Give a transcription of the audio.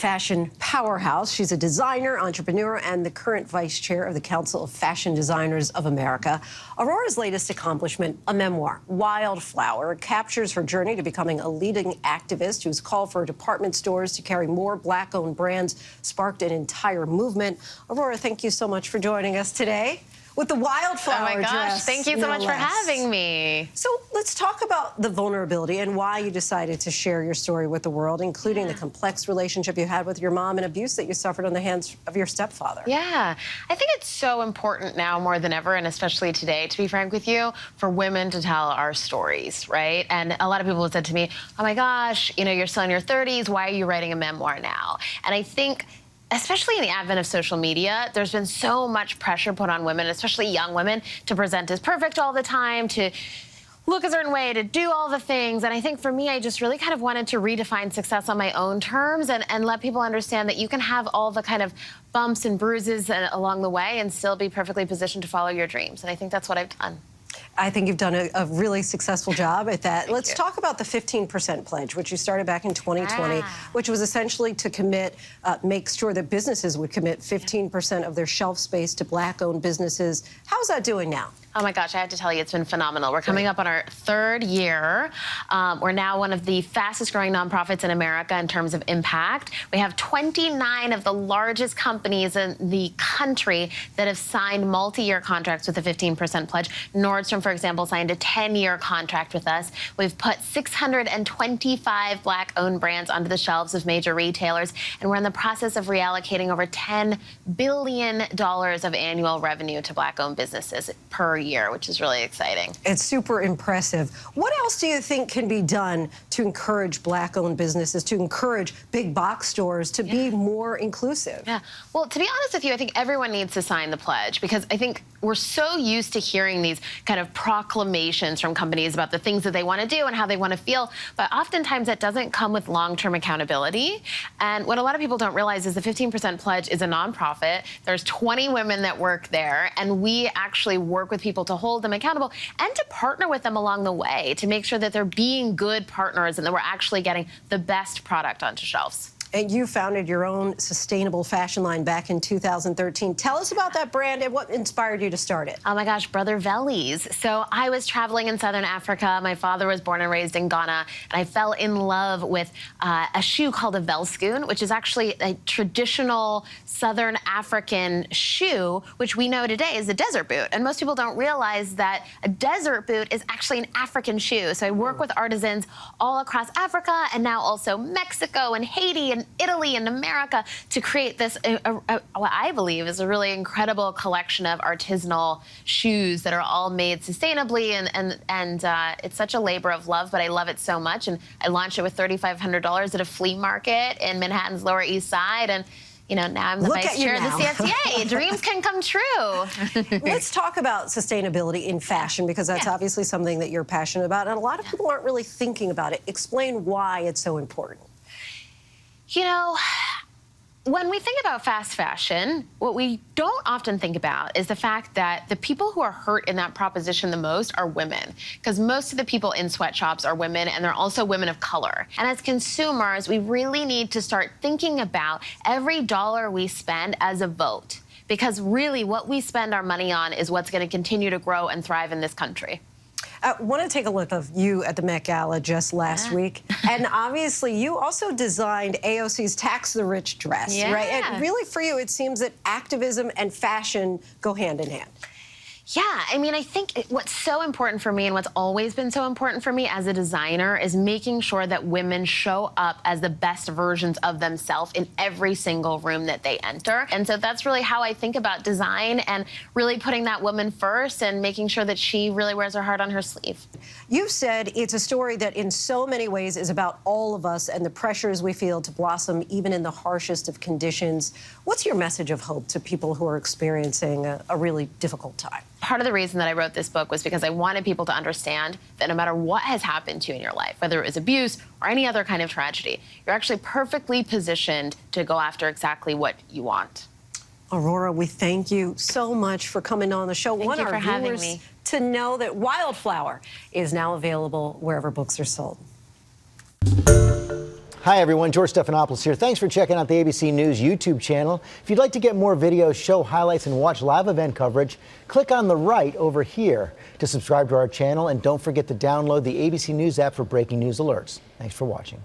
Fashion powerhouse. She's a designer, entrepreneur, and the current vice chair of the Council of Fashion Designers of America. Aurora's latest accomplishment, a memoir, Wildflower, captures her journey to becoming a leading activist whose call for department stores to carry more Black-owned brands sparked an entire movement. Aurora, thank you so much for joining us today with the Wildflower dress. Oh my gosh, dress, thank you so much for having me. So let's talk about the vulnerability and why you decided to share your story with the world, including the complex relationship you had with your mom and abuse that you suffered on the hands of your stepfather. Yeah, I think it's so important now more than ever, and especially today, to be frank with you, for women to tell our stories, right? And a lot of people have said to me, oh my gosh, you know, you're still in your 30s, why are you writing a memoir now? And I think, especially in the advent of social media, there's been so much pressure put on women, especially young women, to present as perfect all the time, to look a certain way, to do all the things. And I think for me, I just really kind of wanted to redefine success on my own terms and let people understand that you can have all the kind of bumps and bruises along the way and still be perfectly positioned to follow your dreams. And I think that's what I've done. I think you've done a really successful job at that. Thank Let's you. talk about the 15% pledge, which you started back in 2020, which was essentially to commit, make sure that businesses would commit 15% of their shelf space to Black-owned businesses. How's that doing now? Oh my gosh, I have to tell you, it's been phenomenal. We're coming up on our 3rd year. We're now one of the fastest growing nonprofits in America in terms of impact. We have 29 of the largest companies in the country that have signed multi-year contracts with the 15% pledge. Nordstrom, for example, signed a 10-year contract with us. We've put 625 Black-owned brands onto the shelves of major retailers, and we're in the process of reallocating over $10 billion of annual revenue to Black-owned businesses per year, which is really exciting. It's super impressive. What else do you think can be done to encourage Black-owned businesses, to encourage big box stores to be more inclusive? Yeah. Well, to be honest with you, I think everyone needs to sign the pledge because I think we're so used to hearing these kind of proclamations from companies about the things that they want to do and how they want to feel, but oftentimes that doesn't come with long-term accountability. And what a lot of people don't realize is the 15% pledge is a nonprofit. There's 20 women that work there, and we actually work with people to hold them accountable and to partner with them along the way to make sure that they're being good partners and that we're actually getting the best product onto shelves. And you founded your own sustainable fashion line back in 2013. Tell us about that brand and what inspired you to start it. Oh my gosh, Brother Vellies. So I was traveling in Southern Africa. My father was born and raised in Ghana, and I fell in love with a shoe called a Velschoen, which is actually a traditional Southern African shoe, which we know today is a desert boot. And most people don't realize that a desert boot is actually an African shoe. So I work with artisans all across Africa and now also Mexico and Haiti and Italy and America to create this, what I believe is a really incredible collection of artisanal shoes that are all made sustainably, and it's such a labor of love, but I love it so much. And I launched it with $3,500 at a flea market in Manhattan's Lower East Side, and you know, now I'm the vice chair of the CFDA. Dreams can come true. Let's talk about sustainability in fashion, because that's obviously something that you're passionate about, and a lot of people aren't really thinking about it. Explain why it's so important. You know, when we think about fast fashion, what we don't often think about is the fact that the people who are hurt in that proposition the most are women, because most of the people in sweatshops are women, and they're also women of color. And as consumers, we really need to start thinking about every dollar we spend as a vote, because really what we spend our money on is what's going to continue to grow and thrive in this country. I want to take a look of you at the Met Gala just last week. And obviously, you also designed AOC's Tax the Rich dress, right? And really, for you, it seems that activism and fashion go hand in hand. Yeah, I mean, I think what's so important for me and what's always been so important for me as a designer is making sure that women show up as the best versions of themselves in every single room that they enter. And so that's really how I think about design, and really putting that woman first and making sure that she really wears her heart on her sleeve. You've said it's a story that in so many ways is about all of us and the pressures we feel to blossom even in the harshest of conditions. What's your message of hope to people who are experiencing a really difficult time? Part of the reason that I wrote this book was because I wanted people to understand that no matter what has happened to you in your life, whether it was abuse or any other kind of tragedy, you're actually perfectly positioned to go after exactly what you want. Aurora, we thank you so much for coming on the show. Thank you for having me. To know that Wildflower is now available wherever books are sold. Hi, everyone. George Stephanopoulos here. Thanks for checking out the ABC News YouTube channel. If you'd like to get more videos, show highlights, and watch live event coverage, click on the right over here to subscribe to our channel. And don't forget to download the ABC News app for breaking news alerts. Thanks for watching.